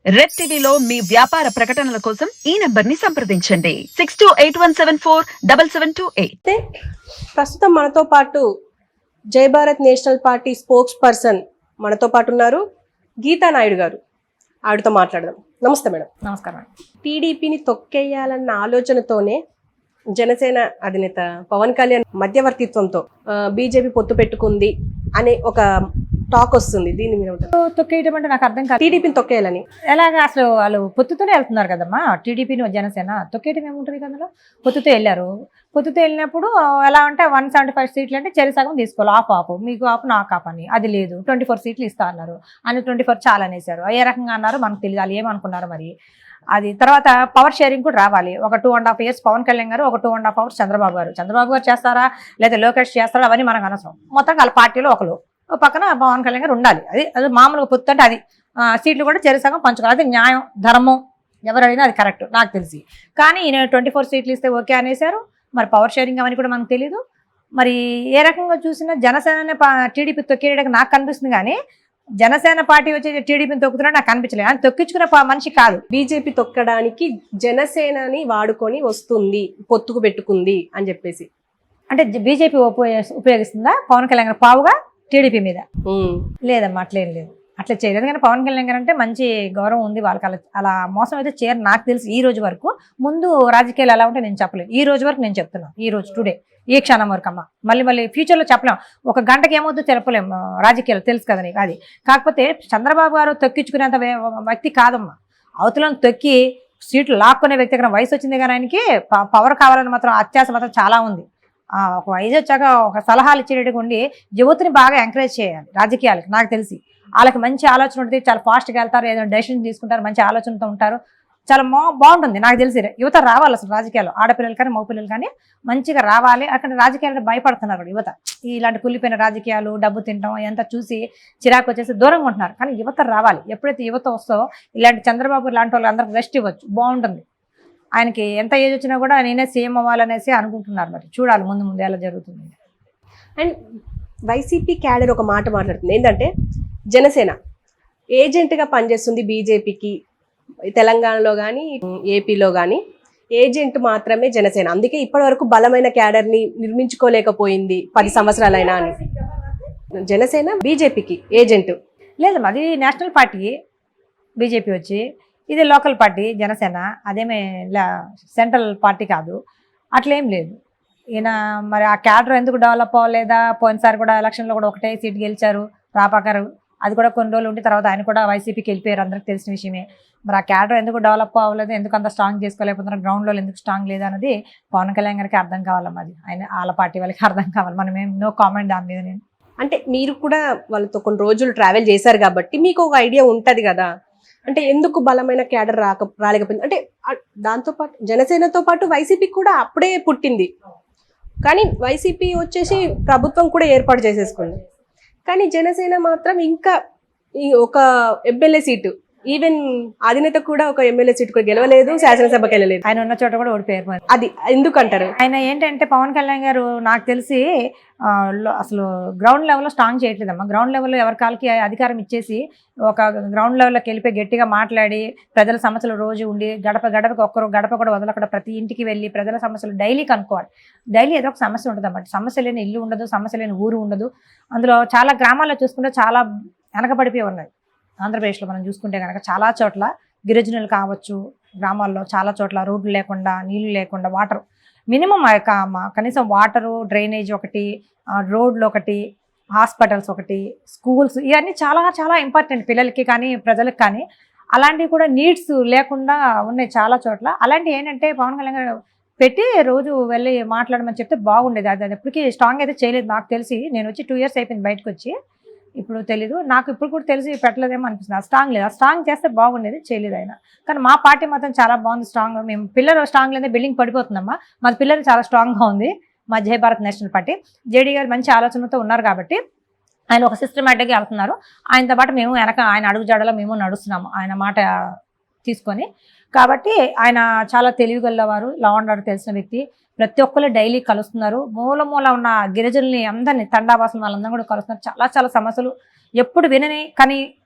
Red టీవీలో మీ వ్యాపార ప్రకటనల కోసం ఈ నంబర్ ని సంప్రదించండి 6281747728. ప్రస్తుతం మనతో పాటు జై Bharat national party spokes person మనతో పాటు ఉన్నారు గీతా నాయుడు గారు. ఆవిడతో మాట్లాడదాం. నమస్తే మేడం. నమస్కారం. టీడీపీని తొక్కేయాలన్న ఆలోచనతోనే జనసేన అధినేత పవన్ కళ్యాణ్ మధ్యవర్తిత్వంతో బీజేపీ పొత్తు పెట్టుకుంది అనే ఒక టాక్ వస్తుంది. దీన్ని మీరు తొక్కేయడం అంటే నాకు అర్థం కాదు. టీడీపీని తొక్కేయాలని ఎలాగా అసలు వాళ్ళు పొత్తుతోనే వెళ్తున్నారు కదమ్మా. టీడీపీని జనసేన తొక్కేయడం ఏముంటుంది కదా. పొత్తుతో వెళ్ళారు. పొత్తుతో వెళ్ళినప్పుడు ఎలా అంటే 175 సీట్లు అంటే చెరిసగం తీసుకోవాలి. ఆఫ్ మీకు ఆఫ్ నాకు ఆఫ్ అని. అది లేదు, 24 సీట్లు ఇస్తా అన్నారు. అని 24 చాలా అనేసారు. ఏ రకంగా అన్నారు మనకు తెలియదు. వాళ్ళు ఏమనుకున్నారు మరి. అది తర్వాత పవర్ షేరింగ్ కూడా రావాలి. ఒక 2.5 years పవన్ కళ్యాణ్ గారు, ఒక 2.5 hours చంద్రబాబు గారు చేస్తారా లేదా లోకేష్ చేస్తారా అవన్నీ మనకు అనవసరం. మొత్తం వాళ్ళ పార్టీలో ఒకరు పక్కన పవన్ కళ్యాణ్ గారు ఉండాలి. అది మామూలుగా పొత్తు అంటే అది. సీట్లు కూడా చెరిసగం పంచుకోవాలి. అది న్యాయం, ధర్మం. ఎవరు అడిగినా అది కరెక్ట్ నాకు తెలిసి. కానీ ఈయన 24 సీట్లు ఇస్తే ఓకే అనేసారు. మరి పవర్ షేరింగ్ అవన్నీ కూడా మనకు తెలియదు. మరి ఏ రకంగా చూసినా జనసేన టీడీపీ తొక్కేయడానికి నాకు కనిపిస్తుంది. కానీ జనసేన పార్టీ వచ్చి టీడీపీని తొక్కుతున్నా నాకు కనిపించలేదు. అని తొక్కించుకునే మనిషి కాదు. బీజేపీ తొక్కడానికి జనసేనని వాడుకొని వస్తుంది, పొత్తుకు పెట్టుకుంది అని చెప్పేసి. అంటే బీజేపీ ఉపయోగిస్తుందా పవన్ కళ్యాణ్ గారు పావుగా టీడీపీ మీద? లేదమ్మా, అట్లేం లేదు. అట్లా చేయలేదు. ఎందుకంటే పవన్ కళ్యాణ్ గారు అంటే మంచి గౌరవం ఉంది వాళ్ళకి. అలా మోసం అయితే చేయరు నాకు తెలిసి. ఈ రోజు వరకు, ముందు రాజకీయాలు ఎలా ఉంటే నేను చెప్పలేదు. ఈ రోజు వరకు నేను చెప్తున్నాను. ఈ రోజు టుడే ఈ క్షణం వరకు అమ్మ. మళ్ళీ ఫ్యూచర్లో చెప్పలేం. ఒక గంటకి ఏమవుతుందో చెప్పలేం రాజకీయాలు, తెలుసు కదా నీకు. అది కాకపోతే చంద్రబాబు గారు తొక్కించుకునేంత వ్యక్తి కాదమ్మా. అవతలను తొక్కి సీట్లు లాక్కునే వ్యక్తి దగ్గర వయసు వచ్చింది కానీ ఆయనకి పవర్ కావాలని మాత్రం అత్యాశ మాత్రం చాలా ఉంది. ఒక వయసు వచ్చాక ఒక సలహాలు ఇచ్చేటట్టుగా ఉండి యువతని బాగా ఎంకరేజ్ చేయాలి రాజకీయాలకు. నాకు తెలిసి వాళ్ళకి మంచి ఆలోచన ఉంటుంది. చాలా ఫాస్ట్గా వెళ్తారు, ఏదైనా డెసిషన్ తీసుకుంటారు, మంచి ఆలోచనతో ఉంటారు. చాలా బాగుంటుంది నాకు తెలిసి. యువత రావాలి అసలు రాజకీయాలు. ఆడపిల్లలు కానీ మగపిల్లలు కానీ మంచిగా రావాలి. అక్కడ రాజకీయాలు భయపడుతున్నారు యువత. ఇలాంటి కుళ్ళిపోయిన రాజకీయాలు, డబ్బు తినడం ఎంత చూసి చిరాకు వచ్చేసి దూరంగా ఉంటున్నారు. కానీ యువత రావాలి. ఎప్పుడైతే యువత వస్తో ఇలాంటి చంద్రబాబు లాంటి వాళ్ళు అందరికి రెస్ట్ ఇవ్వచ్చు, బాగుంటుంది. ఆయనకి ఎంత ఏజ్ వచ్చినా కూడా నేనే సీఎం అవ్వాలనేసి అనుకుంటున్నారు. మరి చూడాలి ముందు ఎలా జరుగుతుంది. అండ్ వైసీపీ క్యాడర్ ఒక మాట మాట్లాడుతుంది ఏంటంటే, జనసేన ఏజెంట్గా పనిచేస్తుంది బీజేపీకి. తెలంగాణలో కానీ ఏపీలో కానీ ఏజెంట్ మాత్రమే జనసేన. అందుకే ఇప్పటి వరకు బలమైన క్యాడర్ని నిర్మించుకోలేకపోయింది 10 సంవత్సరాలైనా అని. జనసేన బీజేపీకి ఏజెంట్ లేదు. అది నేషనల్ పార్టీ బీజేపీ వచ్చి, ఇది లోకల్ పార్టీ జనసేన. అదేమే సెంట్రల్ పార్టీ కాదు. అట్లేం లేదు. ఈయన మరి ఆ క్యాడర్ ఎందుకు డెవలప్ అవ్వలేదా? పోయినసారి కూడా ఎలక్షన్లో కూడా ఒకటే సీట్ గెలిచారు రాపాకరు. అది కూడా కొన్ని రోజులు ఉండి తర్వాత ఆయన కూడా వైసీపీకి వెళ్ళిపోయారు, అందరికి తెలిసిన విషయమే. మరి ఆ క్యాడర్ ఎందుకు డెవలప్ అవ్వలేదు, ఎందుకు అంత స్ట్రాంగ్ చేసుకోలేకపోతున్నారు, గ్రౌండ్లో ఎందుకు స్ట్రాంగ్ లేదు అన్నది పవన్ కళ్యాణ్ గారికి అర్థం కావాలమ్మా. అది ఆయన వాళ్ళ పార్టీ వాళ్ళకి అర్థం కావాలి. మనం ఏం నో కామెంట్ దాని మీద. నేను అంటే మీరు కూడా వాళ్ళతో కొన్ని రోజులు ట్రావెల్ చేశారు కాబట్టి మీకు ఒక ఐడియా ఉంటుంది కదా. అంటే ఎందుకు బలమైన క్యాడర్ రాలేకపోయింది అంటే, దాంతోపాటు జనసేనతో పాటు వైసీపీ కూడా అప్పుడే పుట్టింది. కానీ వైసీపీ వచ్చేసి ప్రభుత్వం కూడా ఏర్పాటు చేసేసుకుంది. కానీ జనసేన మాత్రం ఇంకా ఒక ఎమ్మెల్యే సీటు, ఈవెన్ అధినేత కూడా ఒక ఎమ్మెల్యే సీట్ కూడా గెలవలేదు, శాసనసభకి వెళ్ళలేదు. ఆయన ఉన్న చోట కూడా ఓడిపోయారు. అది ఎందుకంటారు? ఆయన ఏంటంటే పవన్ కళ్యాణ్ గారు నాకు తెలిసి అసలు గ్రౌండ్ లెవెల్లో స్ట్రాంగ్ చేయట్లేదమ్మా. గ్రౌండ్ లెవెల్లో ఎవరి కాళ్ళకి అధికారం ఇచ్చేసి ఒక గ్రౌండ్ లెవెల్లోకి వెళ్ళిపోయి గట్టిగా మాట్లాడి ప్రజల సమస్యలు రోజు ఉండి గడపకి ఒక్కరు గడప కూడా వదలకుండా ప్రతి ఇంటికి వెళ్ళి ప్రజల సమస్యలు డైలీ కనుక్కోవాలి. డైలీ ఏదో ఒక సమస్య ఉంటుంది అన్నమాట. సమస్య లేని ఇల్లు ఉండదు, సమస్య లేని ఊరు ఉండదు. అందులో చాలా గ్రామాల్లో చూసుకుంటే చాలా వెనకబడిపోయి ఉన్నాయి. ఆంధ్రప్రదేశ్లో మనం చూసుకుంటే కనుక చాలా చోట్ల గిరిజనులు కావచ్చు, గ్రామాల్లో చాలా చోట్ల రోడ్లు లేకుండా, నీళ్లు లేకుండా, వాటర్ మినిమం కనీసం వాటరు, డ్రైనేజ్ ఒకటి, రోడ్లు ఒకటి, హాస్పిటల్స్ ఒకటి, స్కూల్స్, ఇవన్నీ చాలా చాలా ఇంపార్టెంట్ పిల్లలకి కానీ ప్రజలకు కానీ. అలాంటివి కూడా నీడ్స్ లేకుండా ఉన్నాయి చాలా చోట్ల. అలాంటివి ఏంటంటే పవన్ కళ్యాణ్ గారు పెట్టి రోజు వెళ్ళి మాట్లాడమని చెప్తే బాగుండేది. అది ఎప్పటికీ స్ట్రాంగ్ అయితే చేయలేదు నాకు తెలిసి. నేను వచ్చి 2 years అయిపోయింది బయటకు వచ్చి. ఇప్పుడు తెలీదు నాకు, ఇప్పుడు కూడా తెలిసి పెట్టలేదేమో అనిపిస్తుంది. స్ట్రాంగ్ లేదు. స్ట్రాంగ్ చేస్తే బాగుండేది, చేయలేదు ఆయన. కానీ మా పార్టీ మాత్రం చాలా బాగుంది, స్ట్రాంగ్. మేము పిల్లలు స్ట్రాంగ్ లేదా బిల్డింగ్ పడిపోతుందమ్మా. మా పిల్లలు చాలా స్ట్రాంగ్గా ఉంది మా జై భారత్ నేషనల్ పార్టీ. జేడీ గారు మంచి ఆలోచనతో ఉన్నారు కాబట్టి ఆయన ఒక సిస్టమేటిక్గా వెళ్తున్నారు. ఆయనతో పాటు మేము వెనక ఆయన అడుగుజాడలో మేము నడుస్తున్నాము ఆయన మాట తీసుకొని. కాబట్టి ఆయన చాలా తెలివిగలవారు, లా అండ్ ఆర్డర్ తెలిసిన వ్యక్తి. ప్రతి ఒక్కరు డైలీ కలుస్తున్నారు. మూల ఉన్న గిరిజనుల్ని అందరినీ తండావాసం వాళ్ళందరూ కూడా కలుస్తున్నారు. చాలా చాలా సమస్యలు ఎప్పుడు వినని కానీ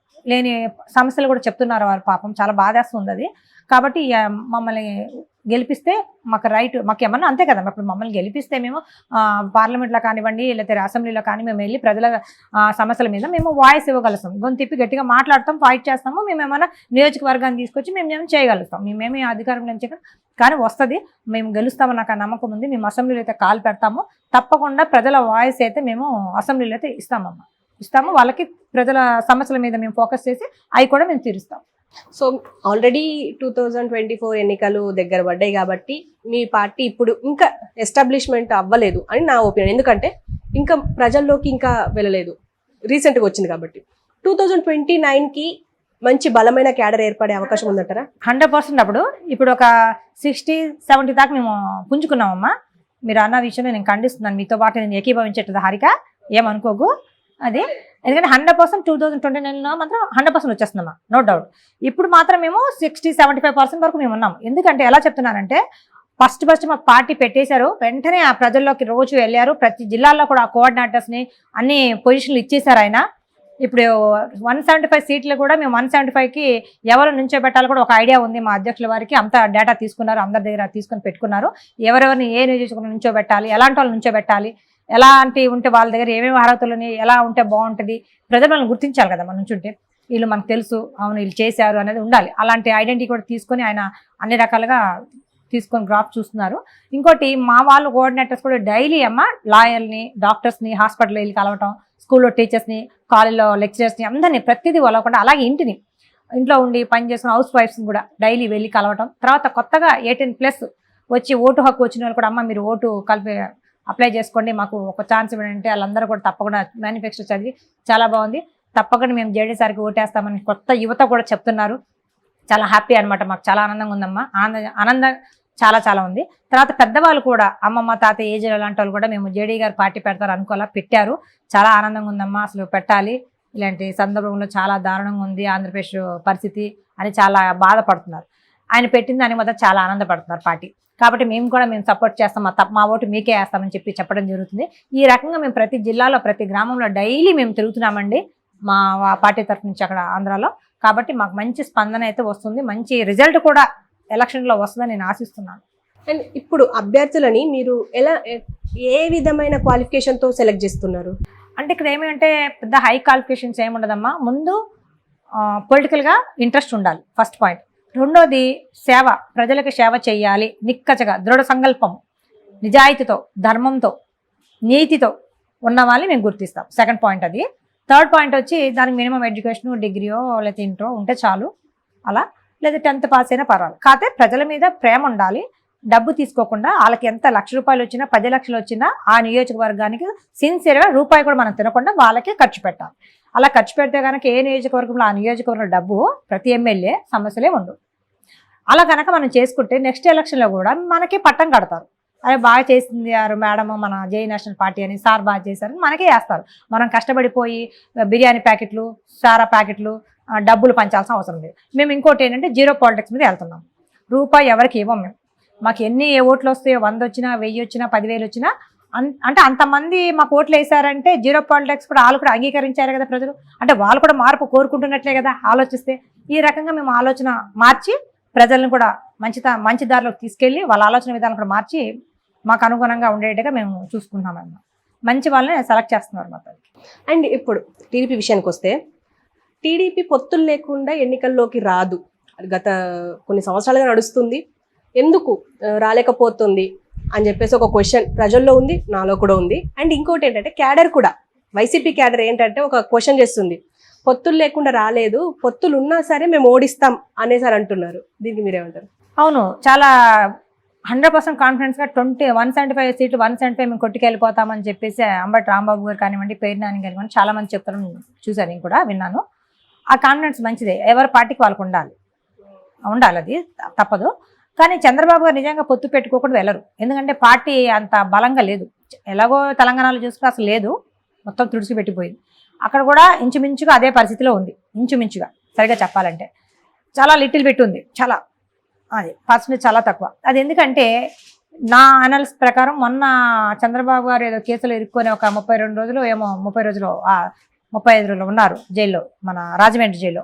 లేని సమస్యలు కూడా చెప్తున్నారు వారు, పాపం చాలా బాధేస్తుంది అది. కాబట్టి మమ్మల్ని గెలిపిస్తే మాకు రైట్, మాకు ఏమన్నా అంతే కదా, ఇప్పుడు మమ్మల్ని గెలిపిస్తే మేము పార్లమెంట్లో కానివ్వండి లేకపోతే అసెంబ్లీలో కానీ మేము వెళ్ళి ప్రజల సమస్యల మీద మేము వాయిస్ ఇవ్వగలుగుతాం, గొంతిప్పి గట్టిగా మాట్లాడతాం, ఫైట్ చేస్తాము. మేము ఏమైనా నియోజకవర్గాన్ని తీసుకొచ్చి మేము ఏమైనా చేయగలుగుతాం, మేమేమి అధికారం నుంచి కానీ వస్తుంది, మేము గెలుస్తామని నాకు ఆ నమ్మకం ఉంది. మేము అసెంబ్లీలో అయితే కాలు పెడతాము, తప్పకుండా ప్రజల వాయిస్ అయితే మేము అసెంబ్లీలో అయితే ఇస్తాము. వాళ్ళకి ప్రజల సమస్యల మీద మేము ఫోకస్ చేసి అవి కూడా మేము తీరుస్తాం. సో ఆల్రెడీ 2024 ఎన్నికలు దగ్గర పడ్డాయి కాబట్టి మీ పార్టీ ఇప్పుడు ఇంకా ఎస్టాబ్లిష్మెంట్ అవ్వలేదు అని నా ఒపీనియన్. ఎందుకంటే ఇంకా ప్రజల్లోకి ఇంకా వెళ్ళలేదు, రీసెంట్గా వచ్చింది కాబట్టి. 2029కి మంచి బలమైన క్యాడర్ ఏర్పడే అవకాశం ఉందంటారా? 100% అప్పుడు ఇప్పుడు ఒక 60-70 దాకా మేము పుంజుకున్నామమ్మా. మీరు అన్న విషయంలో నేను ఖండిస్తున్నాను, మీతో పాటు నేను ఏకీభవించేది హారిక, ఏమనుకోకు అది. ఎందుకంటే 100% 2029లో మాత్రం 100% వచ్చేస్తుందమ్మా, నో డౌట్. ఇప్పుడు మాత్రం మేము 60-75% వరకు మేము ఉన్నాం. ఎందుకంటే ఎలా చెప్తున్నానంటే ఫస్ట్ మాకు పార్టీ పెట్టేశారు, వెంటనే ఆ ప్రజల్లోకి రోజు వెళ్ళారు, ప్రతి జిల్లాల్లో కూడా ఆ కోఆర్డినేటర్స్ని అన్ని పొజిషన్లు ఇచ్చేశారు ఆయన. ఇప్పుడు 175 సీట్లు కూడా మేము 175కి ఎవరు నుంచోబెట్టాలో కూడా ఒక ఐడియా ఉంది మా అధ్యక్షుల వారికి. అంతా డేటా తీసుకున్నారు, అందరి దగ్గర తీసుకొని పెట్టుకున్నారు, ఎవరెవరిని ఏ నియోజకవర్గం నుంచోబెట్టాలి, ఎలాంటి వాళ్ళు నుంచోబెట్టాలి, ఎలాంటి ఉంటే వాళ్ళ దగ్గర ఏమేమి అర్హతలని, ఎలా ఉంటే బాగుంటుంది, ప్రజలు వాళ్ళని గుర్తించాలి కదా మన నుంచుంటే. వీళ్ళు మనకు తెలుసు, అవును వీళ్ళు చేశారు అనేది ఉండాలి. అలాంటి ఐడెంటిటీ కూడా తీసుకొని ఆయన అన్ని రకాలుగా తీసుకొని గ్రాఫ్ చూస్తున్నారు. ఇంకోటి మా వాళ్ళు కోఆర్డినేటర్స్ కూడా డైలీ లాయర్ని, డాక్టర్స్ని హాస్పిటల్ వెళ్ళి కలవటం, స్కూల్లో టీచర్స్ని, కాలేజ్లో లెక్చరర్స్ని అందరినీ ప్రతిదీ వాళ్ళకుండా, అలాగే ఇంట్లో ఉండి పని చేసుకున్న హౌస్ వైఫ్స్ని కూడా డైలీ వెళ్ళి కలవటం. తర్వాత కొత్తగా 18+ వచ్చి ఓటు హక్కు వచ్చిన వాళ్ళు కూడా మీరు ఓటు అప్లై చేసుకోండి, మాకు ఒక ఛాన్స్ ఇవ్వండి, వాళ్ళందరూ కూడా తప్పకుండా మేనిఫెస్టో చదివి చాలా బాగుంది, తప్పకుండా మేము జేడీసారికి ఓటేస్తామని కొత్త యువత కూడా చెప్తున్నారు. చాలా హ్యాపీ అనమాట, మాకు చాలా ఆనందంగా ఉందమ్మా, ఆనందం చాలా ఉంది. తర్వాత పెద్దవాళ్ళు కూడా అమ్మమ్మ తాతయ్య ఏజ్ అలాంటి వాళ్ళు కూడా మేము జేడీ గారు పార్టీ పెడతారు అనుకోవాలా, పెట్టారు. చాలా ఆనందంగా ఉందమ్మా, అసలు పెట్టాలి, ఇలాంటి సందర్భంలో చాలా దారుణంగా ఉంది ఆంధ్రప్రదేశ్ పరిస్థితి అని చాలా బాధపడుతున్నారు. ఆయన పెట్టిన దాని మొదట చాలా ఆనందపడుతున్నారు పార్టీ. కాబట్టి మేము సపోర్ట్ చేస్తాం, మా ఓటు మీకే వేస్తామని చెప్పడం జరుగుతుంది. ఈ రకంగా మేము ప్రతి జిల్లాలో ప్రతి గ్రామంలో డైలీ మేము తిరుగుతున్నామండి మా పార్టీ తరఫు నుంచి అక్కడ ఆంధ్రాలో. కాబట్టి మాకు మంచి స్పందన అయితే వస్తుంది, మంచి రిజల్ట్ కూడా ఎలక్షన్లో వస్తుందని నేను ఆశిస్తున్నాను. అండ్ ఇప్పుడు అభ్యర్థులని మీరు ఏ విధమైన క్వాలిఫికేషన్తో సెలెక్ట్ చేస్తున్నారు? అంటే ఇక్కడ ఏమంటే పెద్ద హై క్వాలిఫికేషన్స్ ఏమి ఉండదమ్మా. ముందు పొలిటికల్గా ఇంట్రెస్ట్ ఉండాలి, ఫస్ట్ పాయింట్. రెండోది సేవ, ప్రజలకు సేవ చేయాలి, నిక్కచగా దృఢ సంకల్పం, నిజాయితీతో, ధర్మంతో, నీతితో ఉన్న వాళ్ళని మేము గుర్తిస్తాం. సెకండ్ పాయింట్ అది. థర్డ్ పాయింట్ వచ్చి దానికి మినిమం ఎడ్యుకేషన్, డిగ్రీయో లేకపోతే ఇంటరో ఉంటే చాలు, అలా లేదా 10th పాస్ అయినా పర్వాలేదు. కాకపోతే ప్రజల మీద ప్రేమ ఉండాలి, డబ్బు తీసుకోకుండా వాళ్ళకి ఎంత ₹1,00,000 వచ్చినా 10 లక్షలు వచ్చినా ఆ నియోజకవర్గానికి సిన్సియర్గా రూపాయి కూడా మనం తినకుండా వాళ్ళకే ఖర్చు పెట్టాలి. అలా ఖర్చు పెడితే కనుక ఏ నియోజకవర్గంలో ఆ నియోజకవర్గం డబ్బు ప్రతి ఎమ్మెల్యే సమస్యలే ఉండవు. అలా కనుక మనం చేసుకుంటే నెక్స్ట్ ఎలక్షన్లో కూడా మనకి పట్టం కడతారు, అదే బాగా చేసింది యారు మేడం మన జై నేషనల్ పార్టీ అని, సార్ బాగా చేశారని మనకే వేస్తారు. మనం కష్టపడిపోయి బిర్యానీ ప్యాకెట్లు, సారా ప్యాకెట్లు, డబ్బులు పంచాల్సిన అవసరం లేదు. మేము ఇంకోటి ఏంటంటే జీరో పాలిటిక్స్ మీద వెళ్తున్నాం, రూపాయి ఎవరికి ఇవ్వం మేము. మాకు ఎన్ని ఓట్లు వస్తాయో 100 వచ్చినా 1000 వచ్చినా 10,000 వచ్చినా అంటే అంతమంది మాకు ఓట్లు వేసారంటే జీరో పాలిటిక్స్ కూడా వాళ్ళు కూడా అంగీకరించారు కదా ప్రజలు, అంటే వాళ్ళు కూడా మార్పు కోరుకుంటున్నట్లే కదా ఆలోచిస్తే. ఈ రకంగా మేము ఆలోచన మార్చి ప్రజలను కూడా మంచి దారిలోకి తీసుకెళ్ళి వాళ్ళ ఆలోచన విధానం కూడా మార్చి మాకు అనుగుణంగా ఉండేట్టుగా మేము చూసుకుంటున్నామన్నమాట. మంచి వాళ్ళని సెలెక్ట్ చేస్తున్నారు మొత్తానికి. అండ్ ఇప్పుడు టీడీపీ విషయానికి వస్తే, టీడీపీ పొత్తులు లేకుండా ఎన్నికల్లోకి రాదు, గత కొన్ని సంవత్సరాలుగా నడుస్తుంది, ఎందుకు రాలేకపోతుంది అని చెప్పేసి ఒక క్వశ్చన్ ప్రజల్లో ఉంది, నాలో కూడా ఉంది. అండ్ ఇంకోటి ఏంటంటే క్యాడర్ కూడా, వైసీపీ క్యాడర్ ఏంటంటే ఒక క్వశ్చన్ చేస్తుంది, పొత్తులు లేకుండా రాలేదు, పొత్తులు ఉన్నా సరే మేము ఓడిస్తాం అనేసారి అంటున్నారు. దీనికి మీరేమంటారు? అవును, చాలా 100% కాన్ఫిడెన్స్గా 175 సీట్లు 175 మేము కొట్టుకెళ్ళిపోతామని చెప్పేసి అంబటి రాంబాబు గారు కానివ్వండి, పేరు నాని కానివ్వండి చాలా మంది చెప్తాను, చూశాను, నేను కూడా విన్నాను. ఆ కాన్ఫిడెన్స్ మంచిదే, ఎవరి పార్టీకి వాళ్ళకు ఉండాలి, అది తప్పదు. కానీ చంద్రబాబు గారు నిజంగా పొత్తు పెట్టుకోకుండా వెళ్ళరు, ఎందుకంటే పార్టీ అంత బలంగా లేదు. ఎలాగో తెలంగాణలో చూసుకుంటే అసలు లేదు, మొత్తం తుడిచి పెట్టిపోయింది. అక్కడ కూడా ఇంచుమించుగా అదే పరిస్థితిలో ఉంది, ఇంచుమించుగా సరిగా చెప్పాలంటే చాలా లిటిల్ బిట్ ఉంది, చాలా అది పర్సెంటేజ్ చాలా తక్కువ. అది ఎందుకంటే నా అనాలిసిస్ ప్రకారం మొన్న చంద్రబాబు గారు ఏదో కేసులో ఇరుక్కొని ఒక 32 రోజులు ఏమో 30 రోజులు 35 రోజులు ఉన్నారు జైల్లో, మన రాజమండ్రి జైల్లో.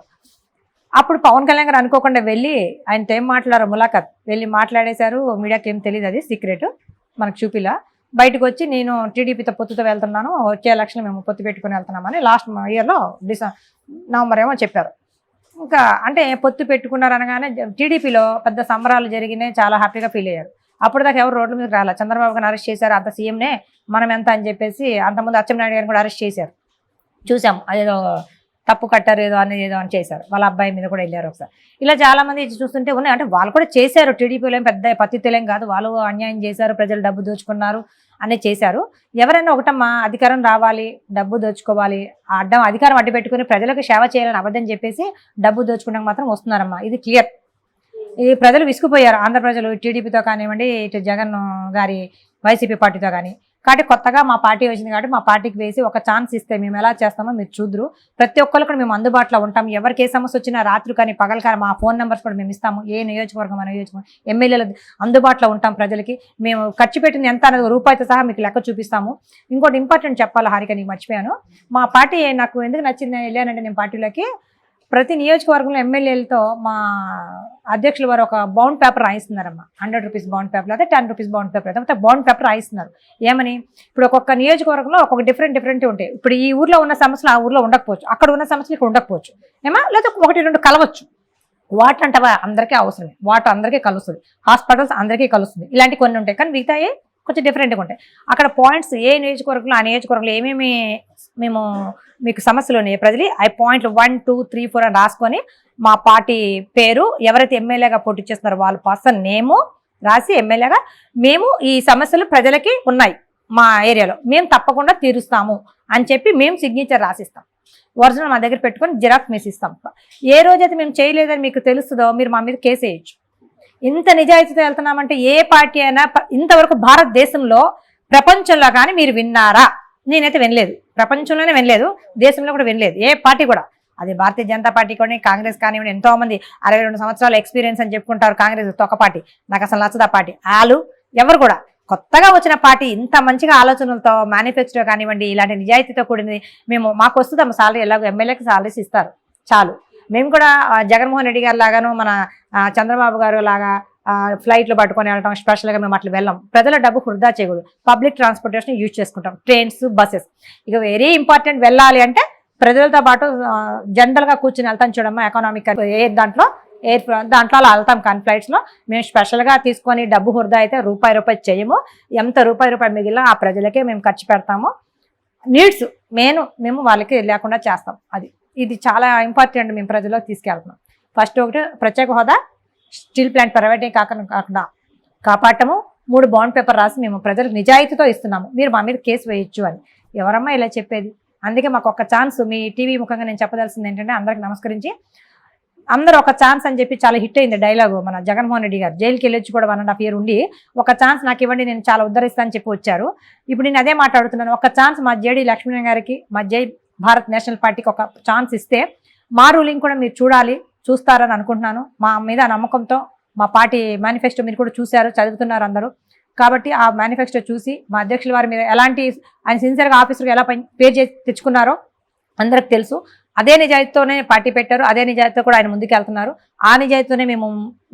అప్పుడు పవన్ కళ్యాణ్ గారు అనుకోకుండా వెళ్ళి ఆయనతో ఏం మాట్లాడారు, ములాఖత్ వెళ్ళి మాట్లాడేశారు. మీడియాకి ఏం తెలియదు, అది సీక్రెట్, మనకు చూపిలా. బయటకు వచ్చి నేను టీడీపీతో పొత్తుతో వెళ్తున్నాను, వచ్చే ఎలక్షన్ మేము పొత్తు పెట్టుకుని వెళ్తున్నామని లాస్ట్ ఇయర్లో నవంబర్ ఏమో చెప్పారు. ఇంకా అంటే పొత్తు పెట్టుకున్నారు అనగానే టీడీపీలో పెద్ద సంబరాలు జరిగినాయి, చాలా హ్యాపీగా ఫీల్ అయ్యారు. అప్పుడు దాకా ఎవరు రోడ్ల మీద రాలేదు. చంద్రబాబు గారిని అరెస్ట్ చేశారు, అంత సీఎంనే మనం ఎంత అని చెప్పేసి. అంతకుముందు అచ్చెన్నాయుడు గారిని కూడా అరెస్ట్ చేశారు, చూసాం. అదేదో తప్పు కట్టారు ఏదో అని చేశారు. వాళ్ళ అబ్బాయి మీద కూడా వెళ్ళారు ఒకసారి. ఇలా చాలా మంది చూస్తుంటే ఉన్నాయి. అంటే వాళ్ళు కూడా చేశారు, టీడీపీలో పెద్ద పత్తితులేం కాదు, వాళ్ళు అన్యాయం చేశారు, ప్రజలు డబ్బు దోచుకున్నారు అనే చేశారు. ఎవరైనా ఒకటమ్మా, అధికారం రావాలి, డబ్బు దోచుకోవాలి, అధికారం అడ్డు పెట్టుకుని ప్రజలకు సేవ చేయాలని అబద్ధం చెప్పేసి డబ్బు దోచుకోవడానికి మాత్రం వస్తున్నారమ్మా. ఇది క్లియర్. ఈ ప్రజలు విసుకుపోయారు, ఆంధ్ర ప్రజలు టీడీపీతో కానివ్వండి, ఇటు జగన్ గారి వైసీపీ పార్టీతో కానీ. కాబట్టి కొత్తగా మా పార్టీ వచ్చింది కాబట్టి మా పార్టీకి వేసి ఒక ఛాన్స్ ఇస్తే మేము ఎలా చేస్తామో మీరు చూద్దరు. ప్రతి ఒక్కరు కూడా మేము అందుబాటులో ఉంటాం. ఎవరికి ఏ సమస్య వచ్చినా రాత్రి కానీ పగలు కానీ మా ఫోన్ నెంబర్స్ కూడా మేము ఇస్తాము. ఏ నియోజకవర్గం మన నియోజకవర్గం ఎమ్మెల్యేలు అందుబాటులో ఉంటాం. ప్రజలకి మేము ఖర్చు పెట్టింది ఎంత అనేది రూపాయితో సహా మీకు లెక్క చూపిస్తాము. ఇంకోటి ఇంపార్టెంట్ చెప్పాలి హారిక, నీకు మర్చిపోయాను. మా పార్టీ నాకు ఎందుకు నచ్చింది వెళ్ళానంటే, నేను పార్టీలోకి ప్రతి నియోజకవర్గంలో ఎమ్మెల్యేలతో మా అధ్యక్షుల వారు ఒక బౌండ్ పేపర్ రాయిస్తున్నారమ్మా. 100 రూపీస్ బౌండ్ పేపర్ అయితే 10 రూపీస్ బౌండ్ పేపర్ అయితే బౌండ్ పేపర్ రాయిస్తున్నారు. ఏమని, ఇప్పుడు ఒక్కొక్క నియోజకవర్గంలో ఒక్కొక్క డిఫరెంట్ ఉంటాయి. ఇప్పుడు ఈ ఊర్లో ఉన్న సమస్యలు ఆ ఊర్లో ఉండకపోవచ్చు, అక్కడ ఉన్న సమస్యలు ఇక్కడ ఉండకపోవచ్చు ఏమా, లేదా 1-2 కలవచ్చు. వాటర్ అంటవా అందరికీ అవసరమే, వాటర్ అందరికీ కలుస్తుంది, హాస్పిటల్స్ అందరికీ కలుస్తుంది, ఇలాంటి కొన్ని ఉంటాయి. కానీ మిగతాయి కొంచెం డిఫరెంట్గా ఉంటాయి. అక్కడ పాయింట్స్ ఏ నియోజకవర్గంలో ఆ నియోజకవర్గంలో ఏమేమి మేము మీకు సమస్యలు ఉన్నాయి ప్రజలు ఆ పాయింట్లు 1, 2, 3, 4 అని రాసుకొని మా పార్టీ పేరు, ఎవరైతే ఎమ్మెల్యేగా పోటీ చేస్తున్నారో వాళ్ళ పర్సన్ నేము రాసి ఎమ్మెల్యేగా మేము ఈ సమస్యలు ప్రజలకి ఉన్నాయి మా ఏరియాలో, మేము తప్పకుండా తీరుస్తాము అని చెప్పి మేము సిగ్నేచర్ రాసిస్తాం. ఒరిజినల్ మా దగ్గర పెట్టుకొని జిరాక్స్ మేము ఇస్తాం. ఏ రోజైతే మేము చేయలేదని మీకు తెలుస్తుందో మీరు మా మీద కేసు వేయచ్చు. ఇంత నిజాయితీతో వెళ్తున్నామంటే ఏ పార్టీ అయినా ఇంతవరకు భారతదేశంలో ప్రపంచంలో కానీ మీరు విన్నారా? నేనైతే వినలేదు, ప్రపంచంలోనే వినలేదు, దేశంలో కూడా వినలేదు. ఏ పార్టీ కూడా, అది భారతీయ జనతా పార్టీ కానీ కాంగ్రెస్ కానివ్వండి, ఎంతో మంది 62 సంవత్సరాల ఎక్స్పీరియన్స్ అని చెప్పుకుంటారు. కాంగ్రెస్ ఒక పార్టీ, నాకు అసలు నచ్చదు ఆ పార్టీ. వాళ్ళు ఎవరు కూడా కొత్తగా వచ్చిన పార్టీ ఇంత మంచిగా ఆలోచనలతో మేనిఫెస్టో కానివ్వండి ఇలాంటి నిజాయితీతో కూడింది. మేము మాకు వస్తుంది సాలరీ, ఎలాగో ఎమ్మెల్యేకి సాలరీస్ ఇస్తారు చాలు. మేము కూడా జగన్మోహన్ రెడ్డి గారు లాగాను మన చంద్రబాబు గారు లాగా ఫ్లైట్లు పట్టుకొని వెళ్ళటం స్పెషల్గా మేము అట్లా వెళ్ళాం. ప్రజల డబ్బు వృధా చేయకూడదు, పబ్లిక్ ట్రాన్స్పోర్టేషన్ యూజ్ చేసుకుంటాం, ట్రైన్స్, బస్సెస్. ఇక వెరీ ఇంపార్టెంట్, వెళ్ళాలి అంటే ప్రజలతో పాటు జనరల్గా కూర్చొని వెళ్తాం చూడమ్మా. ఎకనామిక్ దాంట్లో అలా వెళ్తాం. కానీ ఫ్లైట్స్లో మేము స్పెషల్గా తీసుకొని డబ్బు వృధా అయితే రూపాయి చేయము. ఎంత రూపాయి మిగిలిన ఆ ప్రజలకే మేము ఖర్చు పెడతాము. నీడ్స్ మేము వాళ్ళకి లేకుండా చేస్తాం. ఇది చాలా ఇంపార్టెంట్, మేము ప్రజల్లోకి తీసుకెళ్తున్నాం. ఫస్ట్ ఒకటి ప్రత్యేక హోదా, స్టీల్ ప్లాంట్ ప్రైవేటే కాకుండా కాపాడటము, 3 బాండ్ పేపర్ రాసి మేము ప్రజలకు నిజాయితీతో ఇస్తున్నాము, మీరు మా మీద కేసు వేయొచ్చు అని. ఎవరమ్మా ఇలా చెప్పేది? అందుకే మాకు ఒక ఛాన్స్, మీ టీవీ ముఖంగా నేను చెప్పదలసింది ఏంటంటే, అందరికి నమస్కరించి అందరూ ఒక ఛాన్స్ అని చెప్పి చాలా హిట్ అయింది డైలాగు. మన జగన్మోహన్ రెడ్డి గారు జైలుకి వెళ్ళొచ్చి కూడా 1.5 year ఉండి ఒక ఛాన్స్ నాకు ఇవ్వండి, నేను చాలా ఉద్ధరిస్తానని చెప్పి వచ్చారు. ఇప్పుడు నేను అదే మాట్లాడుతున్నాను, ఒక ఛాన్స్ మా జేడీ లక్ష్మీనారాయణ గారికి, మా జై భారత్ నేషనల్ పార్టీకి ఒక ఛాన్స్ ఇస్తే మా రూలింగ్ కూడా మీరు చూస్తారని అనుకుంటున్నాను. మా మీద నమ్మకంతో మా పార్టీ మేనిఫెస్టో మీరు కూడా చూశారు, చదువుతున్నారు అందరూ. కాబట్టి ఆ మేనిఫెస్టో చూసి మా అధ్యక్షుల వారి మీద ఎలాంటి ఆయన సిన్సియర్గా ఆఫీసర్గా ఎలా పే చేసి తెచ్చుకున్నారో అందరికి తెలుసు. అదే నిజాయితీతోనే పార్టీ పెట్టారు, అదే నిజాయితీతో కూడా ఆయన ముందుకు వెళ్తున్నారు. ఆ నిజాయితీతోనే మేము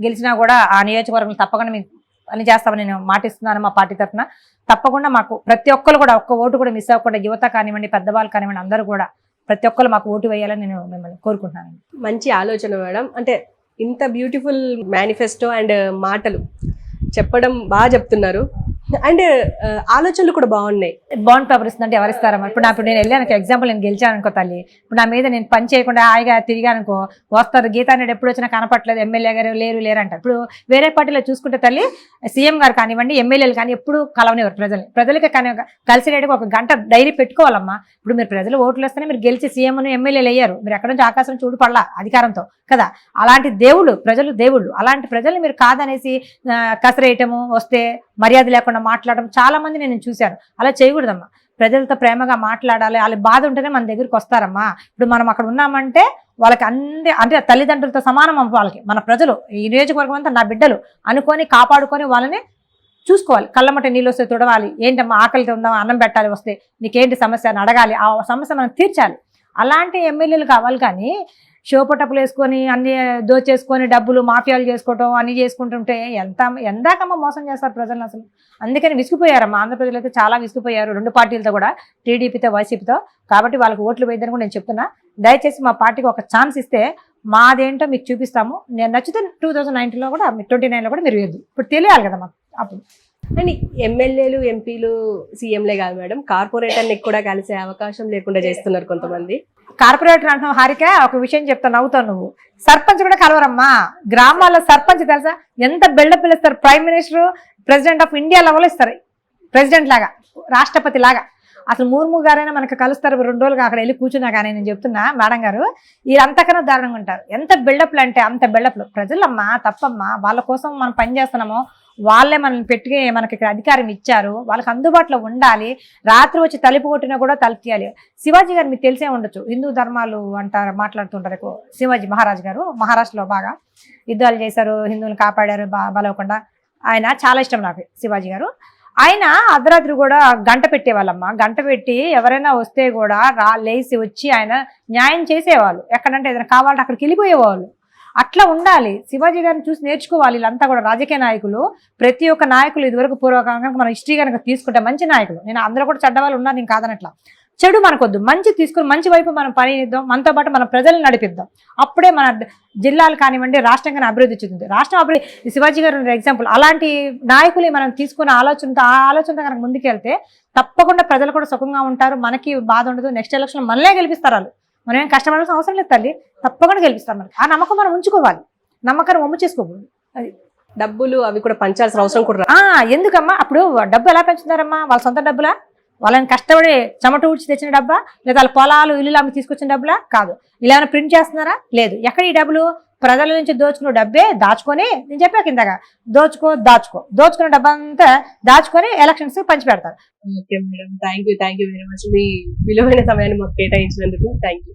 గెలిచినా కూడా ఆ నియోజకవర్గం తప్పకుండా మేము పని చేస్తామని నేను మాటిస్తున్నాను. మా పార్టీ తరఫున తప్పకుండా మాకు ప్రతి ఒక్కరు కూడా ఒక్క ఓటు కూడా మిస్ అవ్వకుండా, యువత కానివ్వండి, పెద్దవాళ్ళు కానివ్వండి, అందరూ కూడా ప్రతి ఒక్కరు మాకు ఓటు వేయాలని నేను మిమ్మల్ని కోరుకుంటున్నాను. మంచి ఆలోచన మేడం. అంటే ఇంత బ్యూటిఫుల్ మేనిఫెస్టో అండ్ మాటలు చెప్పడం బాగా చెప్తున్నారు. అండ్ ఆలోచనలు కూడా బాగున్నాయి. బాండ్ పేపర్ ఇస్తుందంటే ఎవరు ఇస్తారమ్మా? ఇప్పుడు నేను వెళ్ళాను, ఎగ్జాంపుల్ నేను గెలిచాను అనుకో తల్లి, ఇప్పుడు నా మీద నేను పని చేయకుండా హాయిగా తిరిగానుకో, వస్తారు గీతా అనేది ఎప్పుడు వచ్చినా కనపట్లేదు, ఎమ్మెల్యే గారు లేరు అంటారు. ఇప్పుడు వేరే పార్టీలో చూసుకుంటే తల్లి, సీఎం గారు కానివ్వండి, ఎమ్మెల్యేలు కానీ ఎప్పుడు కలవనివ్వరు ప్రజలకి కలిసిరేటుగా ఒక గంట డైరీ పెట్టుకోవాలమ్మా. ఇప్పుడు మీరు ప్రజలు ఓట్లు వేస్తేనే మీరు గెలిచి సీఎంను ఎమ్మెల్యేలు అయ్యారు. మీరు ఎక్కడి నుంచి ఆకాశం చూడు పడలా అధికారంతో కదా. అలాంటి ప్రజలు దేవుళ్ళు, అలాంటి ప్రజల్ని మీరు కాదనేసి కసరేయటము, వస్తే మర్యాద లేకుండా మాట్లాడడం చాలా మంది నేను చూశాను. అలా చేయకూడదమ్మా. ప్రజలతో ప్రేమగా మాట్లాడాలి, వాళ్ళ బాధ ఉంటేనే మన దగ్గరికి వస్తారమ్మా. ఇప్పుడు మనం అక్కడ ఉన్నామంటే వాళ్ళకి అంటే తల్లిదండ్రులతో సమానం వాళ్ళకి. మన ప్రజలు ఈ నియోజకవర్గం అంతా నా బిడ్డలు అనుకొని కాపాడుకొని వాళ్ళని చూసుకోవాలి. కళ్ళమట నీళ్ళు వస్తే తుడవాలి. ఏంటమ్మా ఆకలితో ఉందామా, అన్నం పెట్టాలి, వస్తే నీకేంటి సమస్య అని అడగాలి, ఆ సమస్య మనం తీర్చాలి. అలాంటి ఎమ్మెల్యేలు కావాలి కానీ షోపటప్పులు వేసుకొని అన్ని దోచేసుకొని డబ్బులు మాఫియాలు చేసుకోవటం అన్ని చేసుకుంటుంటే ఎందాకమ్మ మోసం చేస్తారు ప్రజలను అసలు. అందుకని విసిగిపోయారమ్మా ఆంధ్ర ప్రజలు అయితే చాలా విసిగిపోయారు, రెండు పార్టీలతో కూడా, టీడీపీతో వైసీపీతో. కాబట్టి వాళ్ళకి ఓట్లు వేయదని కూడా నేను చెప్తున్నా. దయచేసి మా పార్టీకి ఒక ఛాన్స్ ఇస్తే మాదేంటో మీకు చూపిస్తాము. నేను నచ్చితే 2019లో కూడా 29లో కూడా మీరు వేయద్దు. ఇప్పుడు తెలియాలి కదా మాకు. అప్పుడు అండ్ ఎమ్మెల్యేలు ఎంపీలు సీఎంలే కాదు మేడం, కార్పొరేటర్ని కూడా కలిసే అవకాశం లేకుండా చేస్తున్నారు కొంతమంది. కార్పొరేటర్ అంటున్నావు హారిక, ఒక విషయం చెప్తాను, నవ్వుతావు నువ్వు. సర్పంచ్ కూడా కలవరమ్మా. గ్రామాల్లో సర్పంచ్ తెలుసా ఎంత బిల్డప్ ఇస్తారు? Prime minister, president of India level ఇస్తారు, ప్రెసిడెంట్ లాగా, రాష్ట్రపతి లాగా. అసలు ముర్ము గారైనా మనకు కలుస్తారు 2 రోజులుగా అక్కడ వెళ్ళి కూర్చున్నా. కానీ నేను చెప్తున్నా మేడం గారు, వీరంతకన్నా దారుణంగా ఉంటారు. ఎంత బిల్డప్లు అంటే అంత బిల్డప్లు. ప్రజలమ్మా తప్పమ్మా, వాళ్ళ కోసం మనం పని చేస్తున్నామో వాళ్ళే మనల్ని పెట్టి మనకి ఇక్కడ అధికారం ఇచ్చారు, వాళ్ళకి అందుబాటులో ఉండాలి. రాత్రి వచ్చి తలుపు కొట్టినా కూడా తలుపు తీయాలి. శివాజీ గారు మీకు తెలిసే ఉండొచ్చు, హిందూ ధర్మాలు అంటారు, మాట్లాడుతుంటారు ఎక్కువ. శివాజీ మహారాజ్ గారు మహారాష్ట్రలో బాగా యుద్ధాలు చేశారు, హిందువులు కాపాడారు బలవకుండా. ఆయన చాలా ఇష్టం నాకు శివాజీ గారు. ఆయన అర్ధరాత్రి కూడా గంట పెట్టేవాళ్ళమ్మ. గంట పెట్టి ఎవరైనా వస్తే కూడా లేచి వచ్చి ఆయన న్యాయం చేసేవాళ్ళు. ఎక్కడంటే ఏదైనా కావాలంటే అక్కడికి వెళ్ళిపోయేవాళ్ళు. అట్లా ఉండాలి. శివాజీ గారిని చూసి నేర్చుకోవాలి. వీళ్ళంతా కూడా రాజకీయ నాయకులు, ప్రతి ఒక్క నాయకులు ఇదివరకు పూర్వకంగా మన హిస్టరీ కనుక తీసుకుంటే మంచి నాయకులు. నేను అందరూ కూడా చెడ్డవాళ్ళు ఉన్నారు, నేను కాదనట్లా. చెడు మనకొద్దు, మంచి తీసుకుని మంచి వైపు మనం పని చేద్దాం, మనతో పాటు మన ప్రజలను నడిపిద్దాం. అప్పుడే మన జిల్లాలు కానివ్వండి, రాష్ట్రం కానీ అభివృద్ధి చెందుతుంది. రాష్ట్రం అభివృద్ధి శివాజీ గారు ఎగ్జాంపుల్. అలాంటి నాయకులు మనం తీసుకున్న ఆలోచనతో కనుక ముందుకెళ్తే తప్పకుండా ప్రజలు కూడా సుఖంగా ఉంటారు, మనకి బాధ ఉండదు. నెక్స్ట్ ఎలక్షన్ మనలే గెలిపిస్తారు వాళ్ళు. మనం ఏం కష్టపడాల్సిన అవసరం లేదు తల్లి, తప్పకుండా గెలిపిస్తారు. మనకి ఆ నమ్మకం మనం ఉంచుకోవాలి, నమ్మకాన్ని వమ్ము చేసుకోకూడదు. అది డబ్బులు అవి కూడా పంచాల్సిన అవసరం కూడా ఎందుకమ్మా? అప్పుడు డబ్బు ఎలా పెంచుతున్నారమ్మా? వాళ్ళ సొంత డబ్బులా? వాళ్ళని కష్టపడి చెమట ఊడ్చి తెచ్చిన డబ్బా? లేదా వాళ్ళ పొలాలు ఇల్లు అమ్మి తీసుకొచ్చిన డబ్బులా? కాదు. ఇలా ఏమైనా ప్రింట్ చేస్తున్నారా? లేదు. ఎక్కడ ఈ డబ్బులు? ప్రజల నుంచి దోచుకున్న డబ్బే దాచుకొని, నేను చెప్పాక ఇందాక, దోచుకున్న డబ్బంతా దాచుకొని ఎలక్షన్స్ పంచి పెడతారు. Okay madam, thank you very much. మీ విలువైన సమయాన్ని మాకు కేటాయించినందుకు థ్యాంక్ యూ.